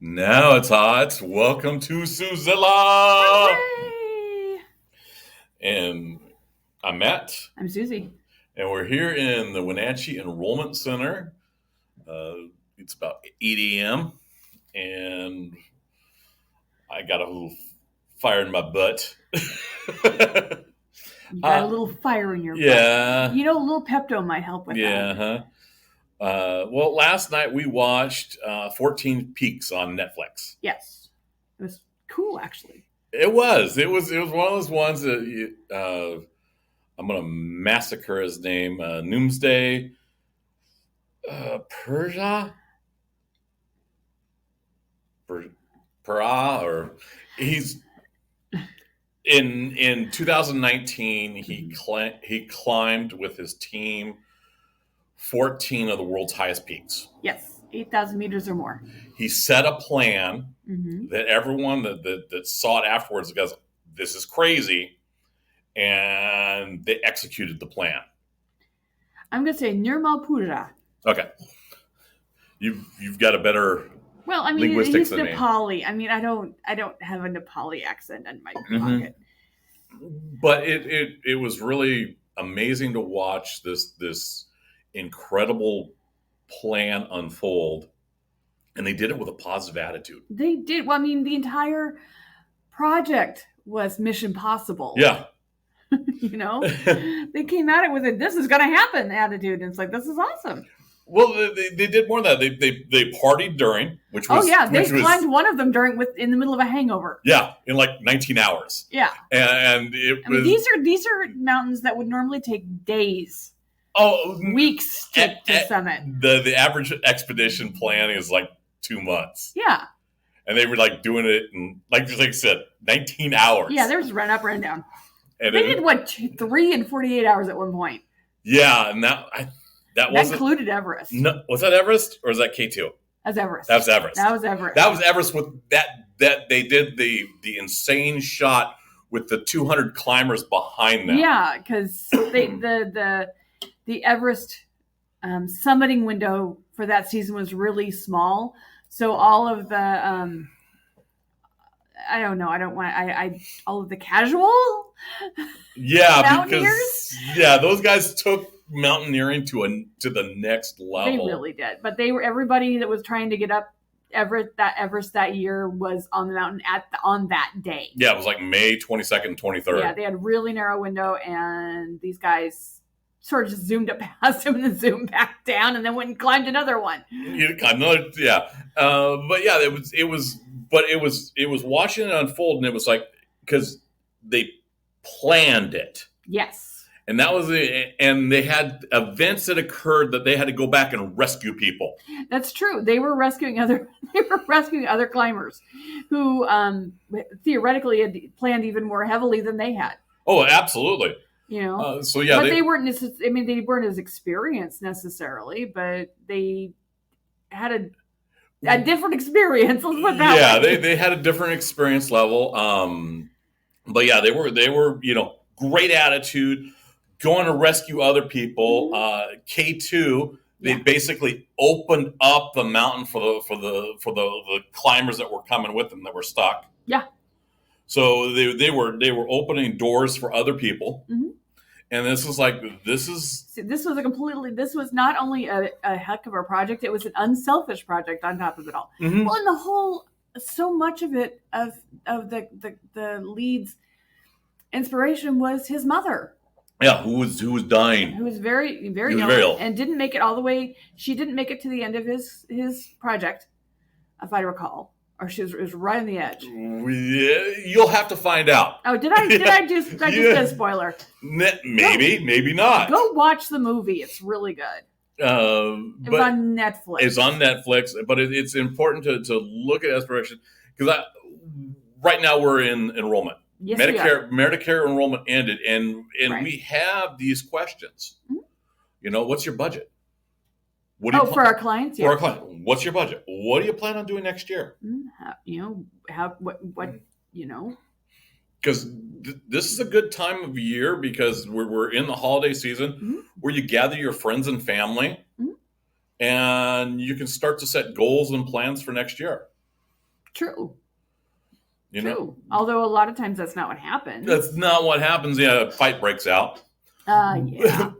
Now it's hot. Welcome to Suzilla. Hooray! And I'm Matt. I'm Susie. And we're here in the Wenatchee Enrollment Center. It's about 8 a.m. And I got a little fire in my butt. You got a little fire in your butt. Yeah. You know, a little Pepto might help with that. Yeah. Well, last night we watched 14 Peaks on Netflix. Yes. It was cool, actually. It was one of those ones that I'm going to massacre his name. Nimsdai Purja? Or he's in 2019 he climbed with his team 14 of the world's highest peaks. Yes, 8,000 meters or more. He set a plan that everyone that saw it afterwards goes, this is crazy, and they executed the plan. I'm going to say Nimsdai Purja. Okay, you've got a better. Well, I mean, he's than Nepali. me. I mean, I don't have a Nepali accent in my pocket. But it was really amazing to watch this incredible plan unfold, and they did it with a positive attitude. They did. Well, I mean, the entire project was Mission Possible. Yeah. You know, they came at it with a "this is going to happen" attitude, and it's like, this is awesome. Well, they did more than that. They partied during, which was they climbed one of them in the middle of a hangover. Yeah, in like 19 hours. Yeah, and these are mountains that would normally take days, weeks to summit. The average expedition plan is like 2 months. Yeah, and they were like doing it in like I said, 19 hours. Yeah, there's run up, run down. And they did 3 and 48 hours at one point. Yeah, and that included Everest. No, was that Everest or was that K2? That's Everest. That was Everest. That was Everest. That was Everest with that they did the insane shot with the 200 climbers behind them. Yeah, because the Everest summiting window for that season was really small, so all of the I don't know. I don't want. All of the casual. Yeah, mountaineers. Because those guys took mountaineering to the next level. They really did. But everybody that was trying to get up Everest that year was on the mountain on that day. Yeah, it was like May 22nd and 23rd. Yeah, they had a really narrow window, and these guys sort of just zoomed up past him and then zoomed back down, and then went and climbed another one. But yeah, it was watching it unfold, and it was like, because they planned it. Yes. And that was it. And they had events that occurred that they had to go back and rescue people. That's true. They were rescuing other climbers who theoretically had planned even more heavily than they had. Oh, absolutely. You know. But they weren't they weren't as experienced necessarily, but they had a different experience. Let's put that way. They had a different experience level. But yeah, they were great attitude, going to rescue other people. K2, they basically opened up the mountain for the climbers that were coming with them that were stuck. Yeah. So they were opening doors for other people. Mm-hmm. And this was not only a heck of a project, it was an unselfish project on top of it all. Mm-hmm. Well, and so much of it, of the lead's inspiration was his mother. Yeah, who was dying. Who was very, very ill, and didn't make it all the way. She didn't make it to the end of his project, if I recall. Or she was right on the edge. You'll have to find out. Oh, did I just get a spoiler? Maybe not. Go watch the movie. It's really good. It's on Netflix. It's on Netflix, but it's important to look at inspiration, because right now we're in enrollment. Yes, Medicare enrollment ended, and we have these questions. Mm-hmm. What's your budget? For our clients? For our clients, what's your budget? What do you plan on doing next year? Because this is a good time of year, because we're in the holiday season, where you gather your friends and family, and you can start to set goals and plans for next year. True. You True. know, Although a lot of times that's not what happens. that's not what happens. Yeah, a fight breaks out. Yeah.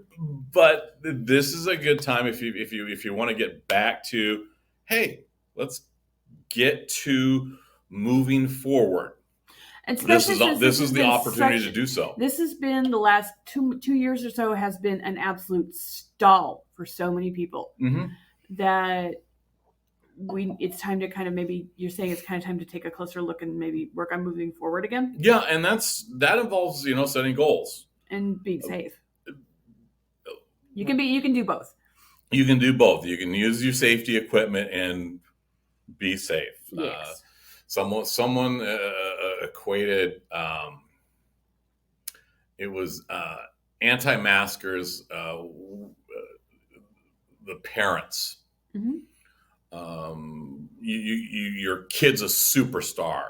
But this is a good time if you want to get back to, hey, let's get to moving forward. And This especially is since the opportunity to do so. This has been the last 2 years or so has been an absolute stall for so many people that it's time to kind of, maybe you're saying it's kind of time to take a closer look and maybe work on moving forward again. Yeah, and that involves, setting goals and being safe. You can do both. You can do both. You can use your safety equipment and be safe. Yes. Someone equated it was anti-maskers, the parents. Your kid's a superstar,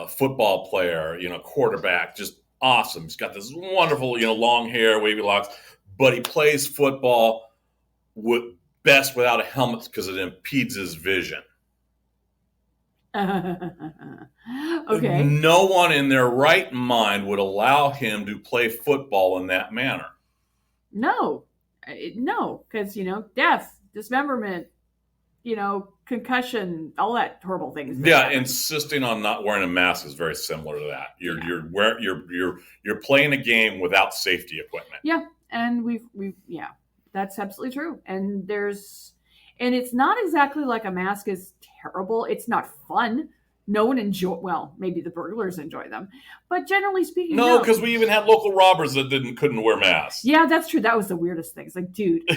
football player, quarterback, just awesome. He's got this wonderful, long hair, wavy locks, but he plays football best without a helmet because it impedes his vision. Okay. No one in their right mind would allow him to play football in that manner. No, because death, dismemberment, concussion, all that horrible things. Yeah, insisting on not wearing a mask is very similar to that. You're playing a game without safety equipment. Yeah, and we've that's absolutely true. And it's not exactly like a mask is terrible. It's not fun. No one maybe the burglars enjoy them, but generally speaking, no, because we even had local robbers that couldn't wear masks. Yeah, that's true. That was the weirdest thing. It's like, dude,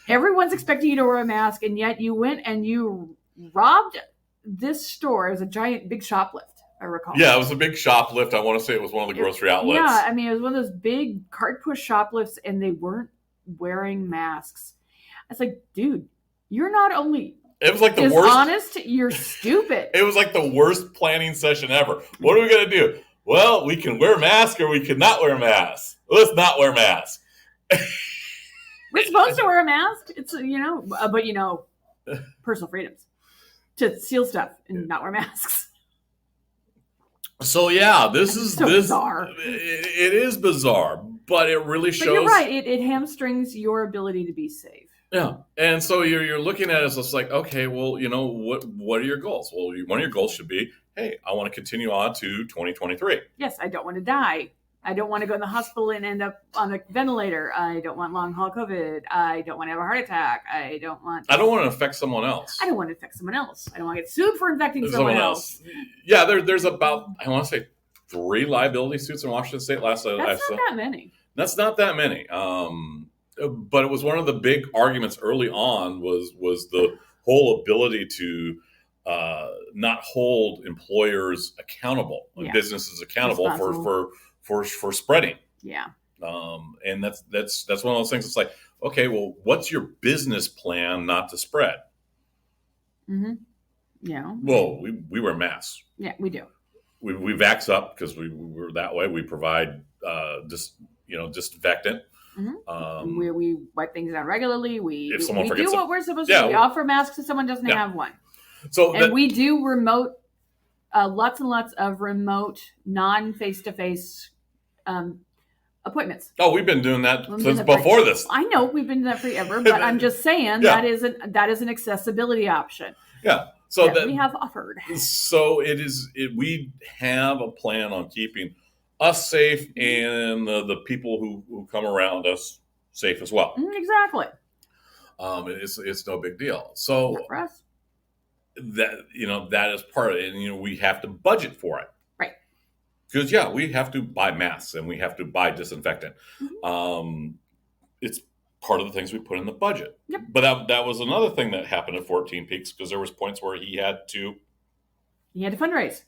everyone's expecting you to wear a mask, and yet you went and you robbed this store. It was a big shoplift, I recall. Yeah, it was a big shoplift. I want to say it was one of the grocery outlets. Yeah, I mean, it was one of those big cart push shoplifts, and they weren't wearing masks. It's like, dude, you're not only it was like the worst. Honest, you're stupid. It was like the worst planning session ever. What are we going to do? Well, we can wear masks or we can not wear masks. Let's not wear masks. We're supposed to wear a mask. It's but personal freedoms to steal stuff and not wear masks. So yeah, this is bizarre. It is bizarre, but it really shows. But you're right. It hamstrings your ability to be safe. Yeah, and so you're looking at it as it's like, okay, well, what are your goals? Well, one of your goals should be, hey, I want to continue on to 2023. Yes, I don't want to die. I don't want to go in the hospital and end up on a ventilator. I don't want long haul COVID. I don't want to have a heart attack. I don't want to affect someone else. I don't want to infect someone else. I don't want to get sued for infecting someone else. Yeah, there's about, I want to say, 3 liability suits in Washington State last. That's not that many. That's not that many. But it was one of the big arguments early on was the whole ability to not hold employers accountable, and businesses accountable for spreading. Yeah. And that's one of those things. It's like, okay, well, what's your business plan not to spread? Mm-hmm. Yeah. Well, we wear masks. Yeah, we do. We vax up because we're that way. We provide disinfectant. Mm-hmm. We wipe things down regularly. We do what we're supposed to do. We offer masks if someone doesn't have one. So we do remote, lots and lots of remote, non-face-to-face appointments. Oh, we've been doing that since before this. I know we've been doing that forever, but I'm just saying that is an accessibility option. Yeah. So that we have offered. So we have a plan on keeping us safe and the people who come around us safe as well. Exactly. It's no big deal. So not for us. That is part of it, and we have to budget for it. Right. Because we have to buy masks and we have to buy disinfectant. Mm-hmm. It's part of the things we put in the budget. Yep. But that was another thing that happened at 14 Peaks, because there was points where he had to fundraise.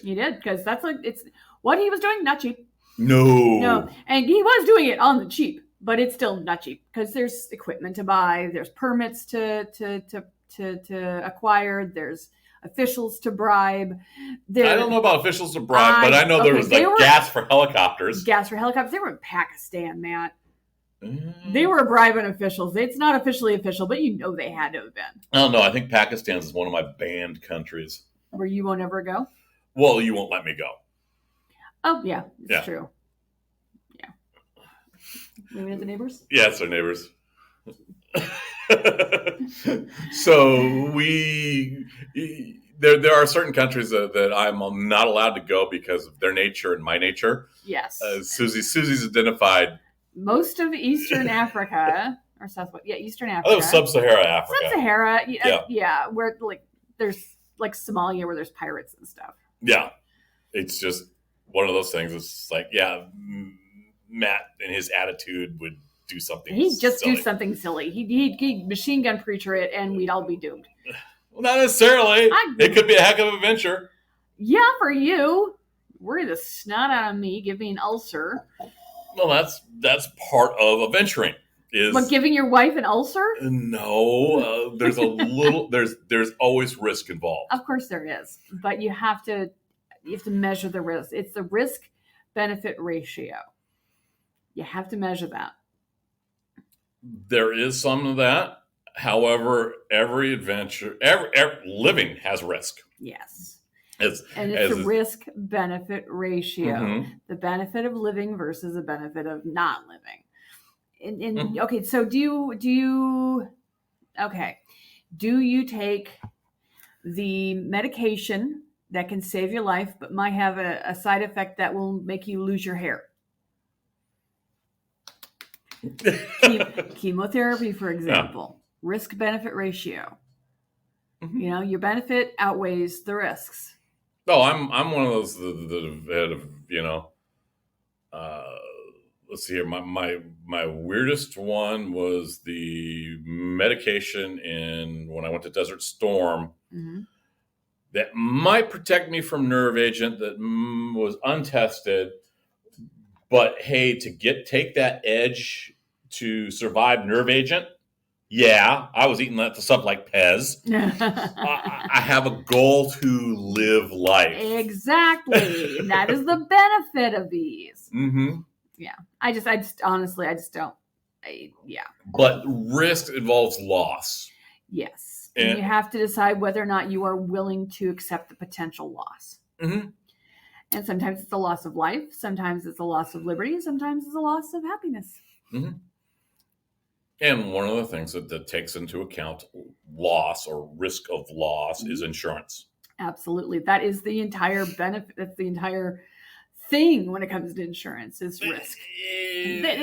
He did, because it's what he was doing, not cheap. No. And he was doing it on the cheap, but it's still not cheap because there's equipment to buy, there's permits to acquire, there's officials to bribe. I don't know about officials to bribe, but I know there was gas for helicopters. Gas for helicopters. They were in Pakistan, Matt. They were bribing officials. It's not officially official, but you know they had to have been. I don't know. I think Pakistan's is one of my banned countries. Where you won't ever go? Well, you won't let me go. Oh, yeah. It's true. Yeah. Maybe the neighbors? Yeah, it's our neighbors. So there are certain countries that I'm not allowed to go because of their nature and my nature. Yes. Susie's identified most of Eastern Africa or Southwest, Eastern Africa. Oh, Sub-Sahara Africa. Sub-Sahara, yeah, where there's Somalia where there's pirates and stuff. Yeah, it's just one of those things. It's like, Matt and his attitude would do something. He'd just do something silly. He'd machine gun preacher it, and we'd all be doomed. Well, not necessarily. It could be a heck of an adventure. Yeah, for you. Worry the snot out of me. Give me an ulcer. Well, that's part of adventuring. What, giving your wife an ulcer? No, there's a little. There's always risk involved. Of course there is, but you have to measure the risk. It's the risk benefit ratio. You have to measure that. There is some of that. However, every adventure, every living has risk. Yes. It's a risk-benefit ratio. Mm-hmm. The benefit of living versus the benefit of not living. Okay, so do you take the medication that can save your life but might have a side effect that will make you lose your hair? Chemotherapy, for example. Risk-benefit ratio. Mm-hmm. Your benefit outweighs the risks. No, I'm one of those that have, let's see here. My weirdest one was the medication when I went to Desert Storm that might protect me from nerve agent that was untested. But hey, take that edge to survive nerve agent. Yeah, I was eating that stuff like Pez. I have a goal to live life. Exactly. That is the benefit of these. Mm-hmm. Yeah. I just honestly, I just don't. But risk involves loss. Yes. And you have to decide whether or not you are willing to accept the potential loss. Mm-hmm. And sometimes it's a loss of life. Sometimes it's a loss of liberty. And sometimes it's a loss of happiness. Mm-hmm. And one of the things that takes into account loss or risk of loss is insurance. Absolutely. That is the entire benefit. That's the entire thing when it comes to insurance is risk. There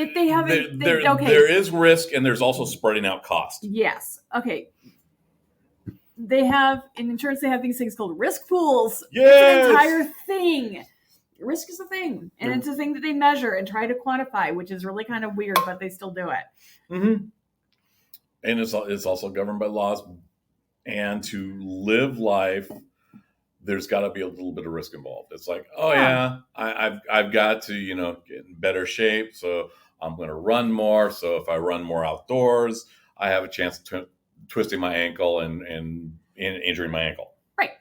is risk and there's also spreading out cost. Yes. Okay. In insurance, they have these things called risk pools. Yes. It's an entire thing. Risk is a thing. And it's a thing that they measure and try to quantify, which is really kind of weird, but they still do it. Mm-hmm. And it's also governed by laws. And to live life, there's got to be a little bit of risk involved. It's like, I've got to, get in better shape. So I'm going to run more. So if I run more outdoors, I have a chance of twisting my ankle and injuring my ankle. Right.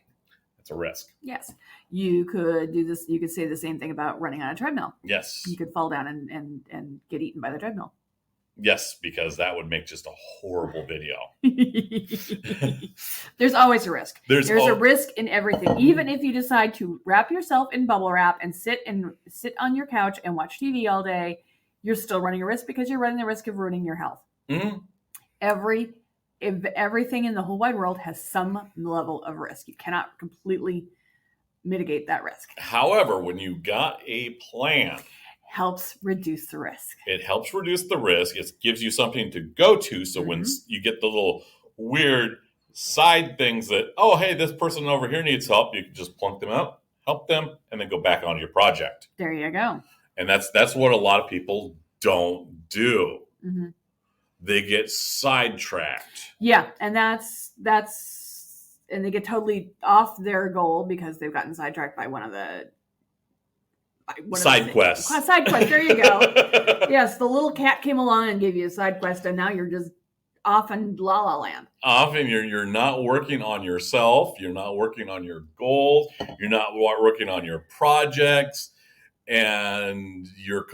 It's a risk. Yes. You could do this. You could say the same thing about running on a treadmill. Yes. You could fall down and get eaten by the treadmill. Yes, because that would make just a horrible video. There's always a risk. There's a risk in everything. Even if you decide to wrap yourself in bubble wrap and sit on your couch and watch TV all day, you're still running a risk because you're running the risk of ruining your health. Mm-hmm. Everything in the whole wide world has some level of risk. You cannot completely mitigate that risk. However, when you got a plan, helps reduce the risk. It helps reduce the risk. It gives you something to go to. So when you get the little weird side things that, oh, hey, this person over here needs help, you can just plunk them out, help them, and then go back on your project. There you go. And that's what a lot of people don't do. Mm-hmm. They get sidetracked. Yeah, and that's and they get totally off their goal because they've gotten sidetracked by one of the side quests. Side quest. There you go. Yes, the little cat came along and gave you a side quest, and now you're just off in la la land. Often you're not working on yourself. You're not working on your goals. You're not working on your projects, and your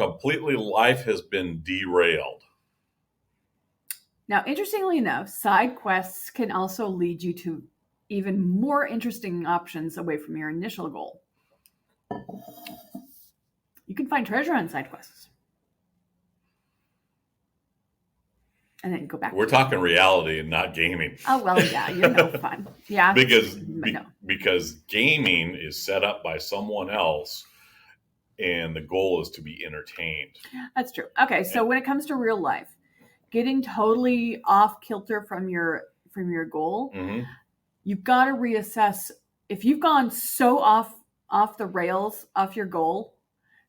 life has been derailed. Now, interestingly enough, side quests can also lead you to even more interesting options away from your initial goal. You can find treasure on side quests. And then go back. We're talking reality and not gaming. Oh, well, yeah, you're no fun. Yeah. Because gaming is set up by someone else, and the goal is to be entertained. That's true. Okay, so when it comes to real life, getting totally off kilter from your goal, you've got to reassess. If you've gone so off the rails, off your goal,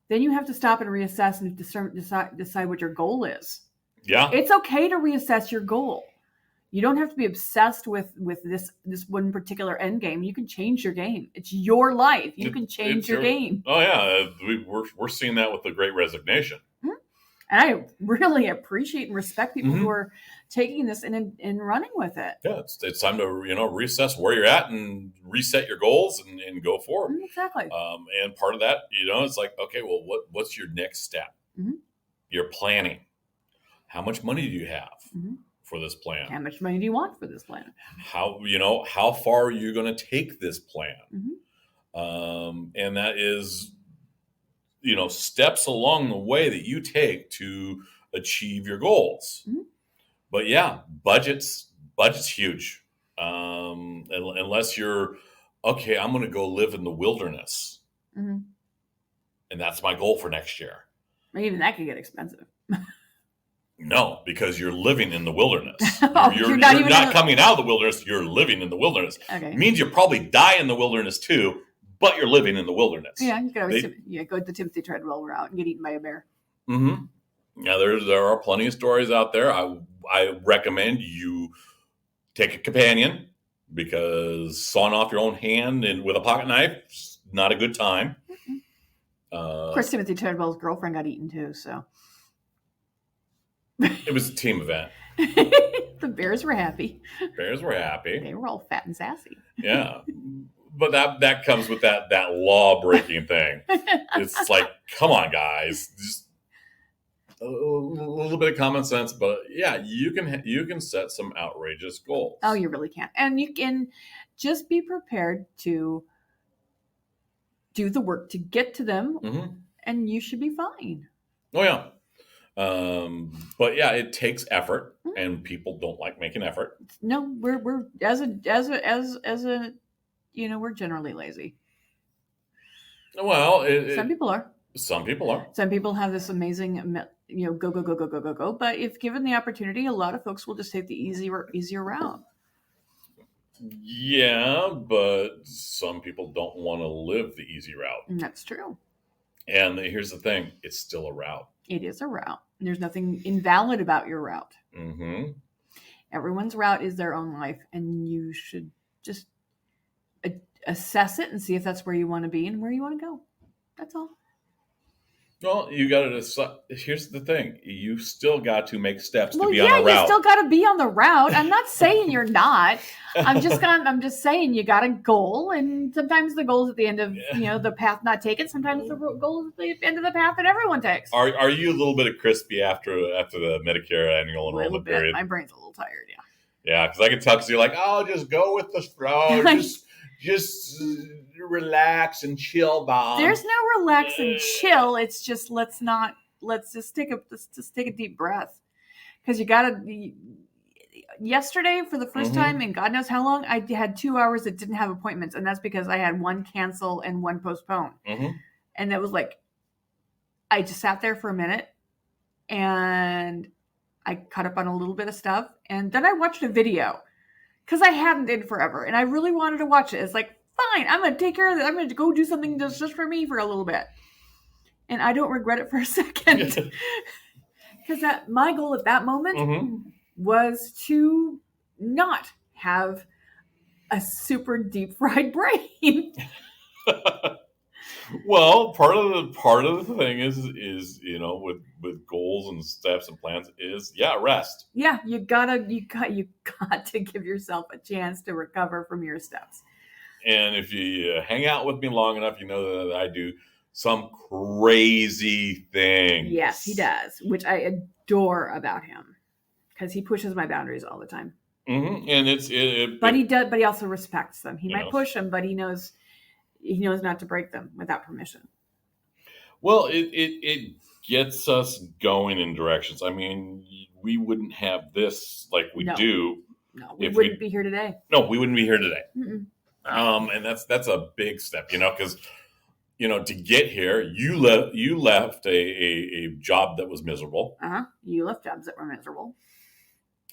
then you have to stop and reassess and decide what your goal is. Yeah. It's okay to reassess your goal. You don't have to be obsessed with this one particular end game. You can change your game. It's your life. You can change your game. Oh yeah, we're seeing that with the Great Resignation. Mm-hmm. And I really appreciate and respect people who are taking this and running with it. Yeah, it's time to reassess where you're at and reset your goals and go forward. Exactly. And part of that, it's like, okay, well, what's your next step? You're planning. How much money do you have for this plan? How much money do you want for this plan? How far are you going to take this plan? And that is, steps along the way that you take to achieve your goals. But yeah, budget's huge. Unless you're, okay, I'm going to go live in the wilderness. And that's my goal for next year. Even that could get expensive. No, because you're living in the wilderness. You're not not coming out of the wilderness. You're living in the wilderness. Okay. It means you probably die in the wilderness too, but you're living in the wilderness. Yeah, you can always go the Timothy treadmill route and get eaten by a bear. Yeah, there are plenty of stories out there. I recommend you take a companion, because sawing off your own hand and with a pocket knife is not a good time. Of course, Timothy Treadwell's girlfriend got eaten too, so. It was a team event. The bears were happy. Bears were happy. They were all fat and sassy. Yeah. But that comes with that law-breaking thing. It's like, come on, guys. Just a little bit of common sense. But yeah, you can set some outrageous goals. Oh, you really can. And you can just be prepared to do the work to get to them, and you should be fine. Oh, yeah. But yeah, it takes effort, and people don't like making effort. No, we're as a we're generally lazy. Well, some people are. Some people are. Some people have this amazing, go. But if given the opportunity, a lot of folks will just take the easier route. Yeah, but some people don't want to live the easy route. That's true. And here's the thing. It's still a route. It is a route. There's nothing invalid about your route. Everyone's route is their own life, and you should just assess it and see if that's where you want to be and where you want to go. That's all. Well, you got to decide. Here's the thing. You still got to make steps to be on the route. You still got to be on the route. I'm not saying you're not. I'm just saying you got a goal, and sometimes the goal's at the end of the path not taken. Sometimes the goal is at the end of the path that everyone takes. Are you a little bit of crispy after the Medicare annual enrollment period? My brain's a little tired. Yeah. Yeah, because I can tell. Because you're like, oh, just go with the flow. Just relax and chill, Bob. There's no relax and chill. It's just let's just take a deep breath, because you gotta. Yesterday, for the first time in God knows how long, I had 2 hours that didn't have appointments, and that's because I had one cancel and one postpone. And it was like, I just sat there for a minute, and I caught up on a little bit of stuff, and then I watched a video. Because I hadn't in forever, and I really wanted to watch it. It's like, fine, I'm going to take care of this. I'm going to go do something just for me for a little bit. And I don't regret it for a second. Because my goal at that moment was to not have a super deep fried brain. Well, part of the thing is with goals and steps and plans is rest. Yeah, you got to give yourself a chance to recover from your steps. And if you hang out with me long enough, you know that I do some crazy things. Yes, he does, which I adore about him. because he pushes my boundaries all the time. Mm-hmm. And he does. But he also respects them. He might knows. push them, but he knows not to break them without permission. Well, it gets us going in directions. I mean, we wouldn't have this like we do. No, we wouldn't be here today. No, we wouldn't be here today. Mm-mm. And that's a big step, because to get here, you left a job that was miserable. You left jobs that were miserable.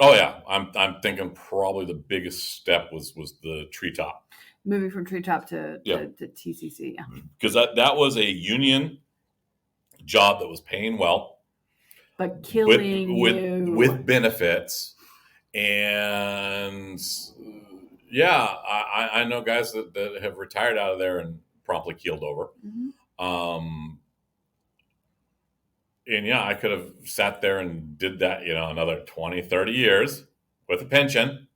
Oh yeah, I'm thinking probably the biggest step was the treetop. Moving from treetop to TCC, yeah. Because that was a union job that was paying well, but killing you with benefits, and yeah, I know guys that have retired out of there and promptly keeled over. Mm-hmm. And yeah, I could have sat there and did that, another 20, 30 years with a pension.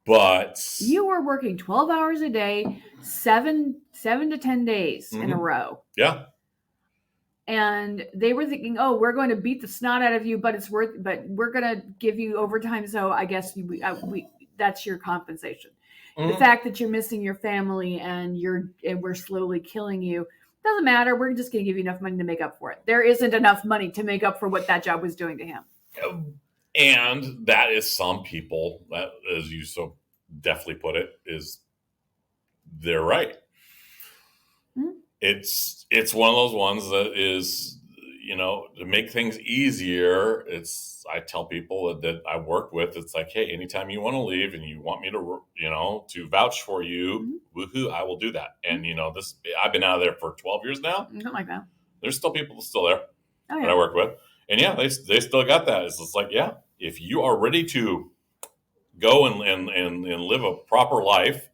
But you were working 12 hours a day, 7 to 10 days in a row. Yeah. And they were thinking, oh, we're going to beat the snot out of you, but we're going to give you overtime. So I guess that's your compensation. Mm-hmm. The fact that you're missing your family and we're slowly killing you doesn't matter. We're just going to give you enough money to make up for it. There isn't enough money to make up for what that job was doing to him. And that is some people, that, as you so deftly put it, is they're right. Mm-hmm. It's one of those ones that is, to make things easier. I tell people that I work with, it's like, hey, anytime you want to leave and you want me to, to vouch for you, mm-hmm. woohoo, I will do that. And, I've been out of there for 12 years now. Something like that. There's still people still there that I work with. And yeah, they still got that. It's just like, yeah, if you are ready to go and live a proper life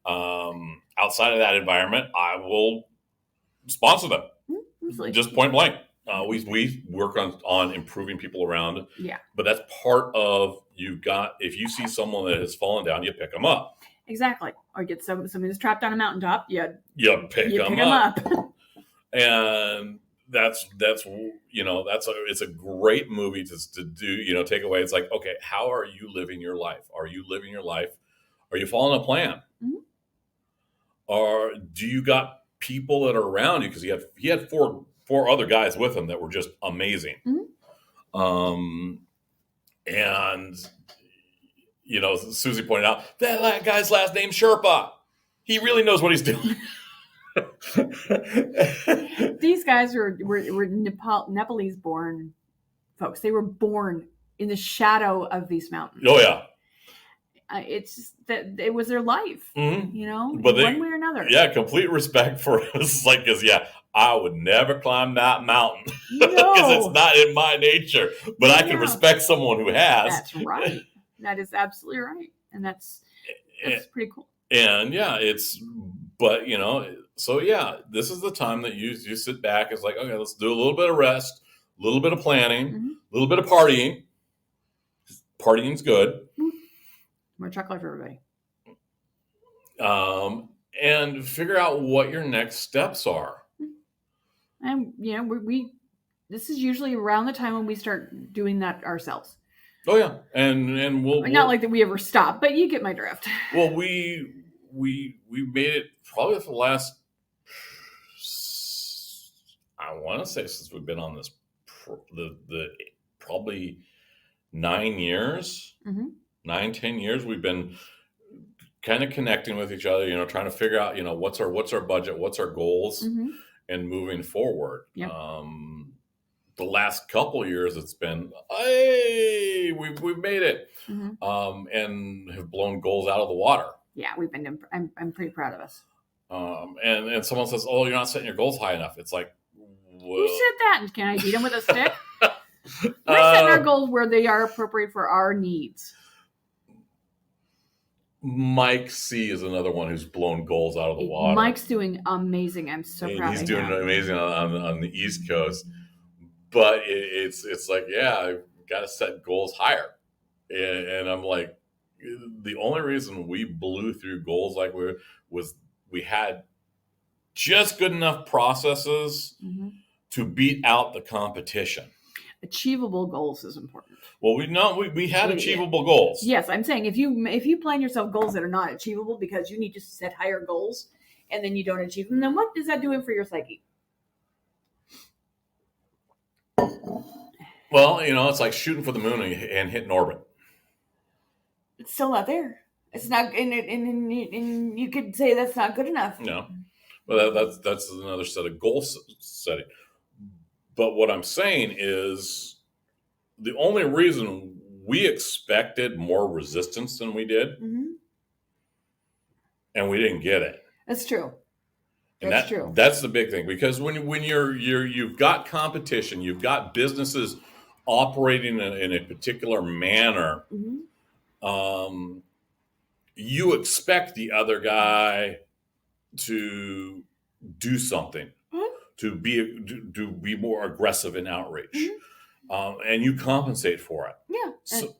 outside of that environment, I will sponsor them. Mm-hmm. Just point blank. We work on improving people around. Yeah. But that's part of if you see someone that has fallen down, you pick them up. Exactly. Or get somebody who's trapped on a mountaintop, you pick them up. And it's a great movie to do, take away. It's like, okay, how are you living your life? Are you living your life? Are you following a plan? Mm-hmm. Or do you got people that are around you? Because he had four other guys with him that were just amazing. Mm-hmm. And Susie pointed out that guy's last name Sherpa. He really knows what he's doing. These guys were Nepalese born folks. They were born in the shadow of these mountains. Oh yeah. It's just that it was their life, mm-hmm. But one way or another. Yeah, complete respect for us. Because I would never climb that mountain because it's not in my nature. But I can respect someone who has. That's right. That is absolutely right, and that's pretty cool. And but so yeah, this is the time that you sit back. It's like, okay, let's do a little bit of rest, a little bit of planning, mm-hmm. a little bit of partying. Partying's good. More chocolate for everybody. And figure out what your next steps are. And this is usually around the time when we start doing that ourselves. Oh yeah, and we'll not like that we ever stop, but you get my drift. Well, we made it probably for the last, I want to say, since we've been on this, the probably 9 years. Mm-hmm. 9-10 years, we've been kind of connecting with each other, trying to figure out, what's our budget, what's our goals, mm-hmm. and moving forward. Yep. The last couple of years, it's been, hey, we've made it, mm-hmm. And have blown goals out of the water. Yeah, I'm pretty proud of us. And someone says, oh, you're not setting your goals high enough. It's like, who said that? Can I beat them with a stick? We're setting our goals where they are appropriate for our needs. Mike C is another one who's blown goals out of the water. Mike's doing amazing. I'm so proud of him. He's doing amazing on the East Coast. But it's like, yeah, I've got to set goals higher. And I'm like, the only reason we blew through goals like we had just good enough processes, mm-hmm. to beat out the competition. achievable goals is important. Well, we had achievable goals. Yes, I'm saying if you plan yourself goals that are not achievable because you need to set higher goals and then you don't achieve them, then what is that doing for your psyche? Well, it's like shooting for the moon and hitting orbit. It's still not there. It's not, and you could say that's not good enough. No, but that's another set of goal setting. But what I'm saying is the only reason we expected more resistance than we did, and we didn't get it. That's true. That's true. That's the big thing, because when you've got competition, you've got businesses operating in a particular manner, you expect the other guy to do something, to be more aggressive in outreach, and you compensate for it. Yeah,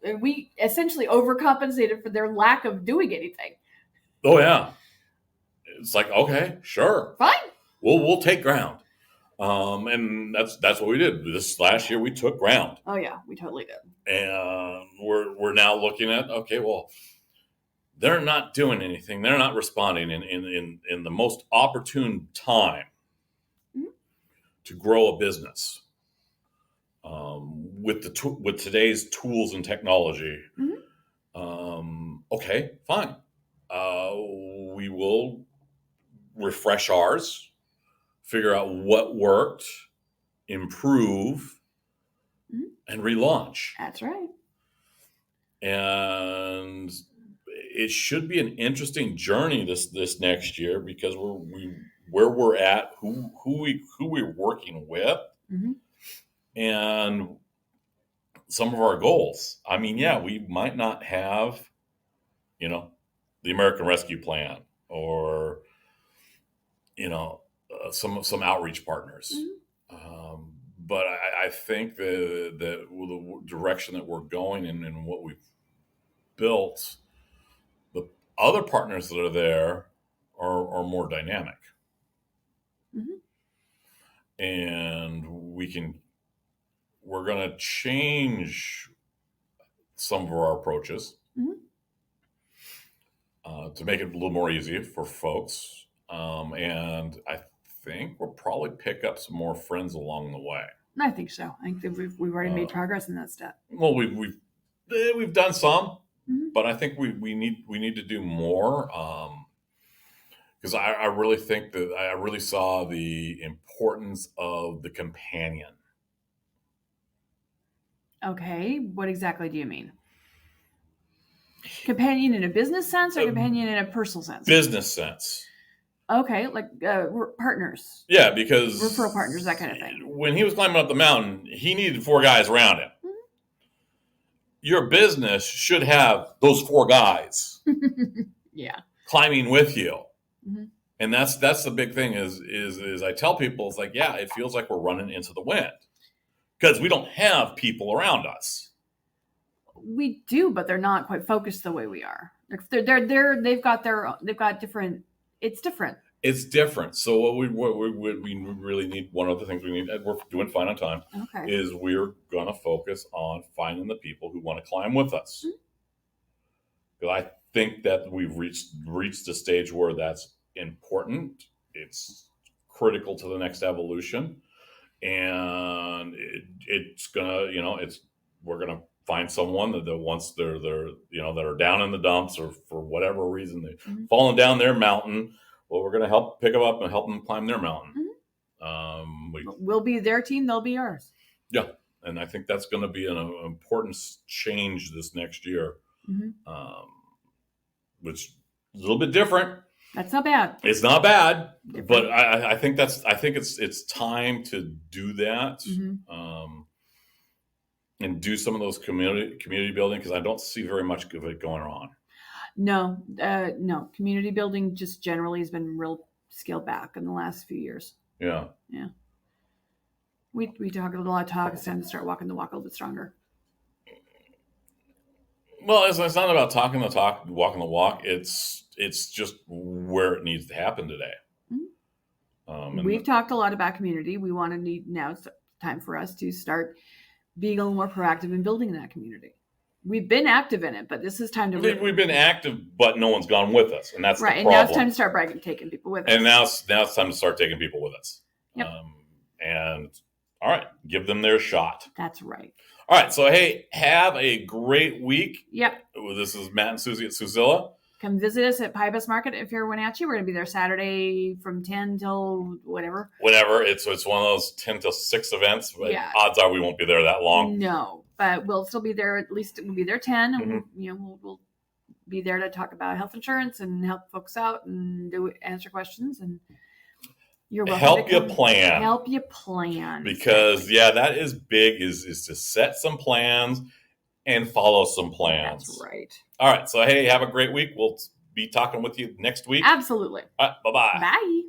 and we essentially overcompensated for their lack of doing anything. Oh yeah. It's like, okay, sure, fine. We'll take ground, and that's what we did. This last year, we took ground. Oh yeah, we totally did. And we're now looking at, okay, well, they're not doing anything. They're not responding in the most opportune time to grow a business with today's tools and technology. Okay, fine. We will refresh ours, figure out what worked, improve, and relaunch. That's right. And it should be an interesting journey this next year, because where we're at, who we're working with, and some of our goals. I mean, yeah, we might not have, the American Rescue Plan or some outreach partners. But I think the direction that we're going in and what we've built, the other partners that are there are more dynamic. And we're going to change some of our approaches to make it a little more easy for folks. And I think we'll probably pick up some more friends along the way. I think so. I think that we've already made progress in that step. Well, we've done some, but I think we need to do more, because I really think that I really saw the importance of the companion. Okay, what exactly do you mean? Companion in a business sense or companion in a personal sense? Business sense. Okay, like partners. Yeah, because referral partners, that kind of thing. When he was climbing up the mountain, he needed 4 guys around him. Your business should have those 4 guys. Yeah. Climbing with you. And that's the big thing is I tell people, it's like, yeah, it feels like we're running into the wind because we don't have people around us. We do, but they're not quite focused the way we are. They've got different. It's different. It's different. So what we really need, one of the things we need, and we're doing fine on time, is we're going to focus on finding the people who want to climb with us. Because I think that we've reached a stage where that's important. It's critical to the next evolution, and it's gonna, we're gonna find someone that once they're that are down in the dumps or for whatever reason they've fallen down their mountain. Well, we're going to help pick them up and help them climb their mountain. We'll be their team; they'll be ours. Yeah, and I think that's going to be an important change this next year, which is a little bit different. That's not bad. It's not bad, but I think it's time to do that. And do some of those community building, because I don't see very much of it going on. No. Community building just generally has been real scaled back in the last few years. Yeah. We talk a lot of talk. It's time to start walking the walk a little bit stronger. Well, it's not about talking the talk, walking the walk. It's just where it needs to happen today. We've talked a lot about community. Now it's time for us to start being a little more proactive in building that community. We've been active in it, but this is time to. We've been active, but no one's gone with us, and that's right. the And problem. now it's time to start taking people with us. And now it's time to start taking people with us. Yep. And all right, give them their shot. That's right. All right. So hey, have a great week. Yep. This is Matt and Susie at Suzilla. Come visit us at Pybus Market if you're in Wenatchee. We're going to be there Saturday from 10 till whatever. It's one of those 10 till 6 events, but Yeah. odds are we won't be there that long. No, but we'll still be there. At least we'll be there 10, and Mm-hmm. we'll be there to talk about health insurance and help folks out and answer questions. And you're welcome. Help you plan. Help you plan. Because that is big. Is to set some plans and follow some plans. That's right. All right. So hey, have a great week. We'll be talking with you next week. Absolutely. All right, bye-bye. Bye.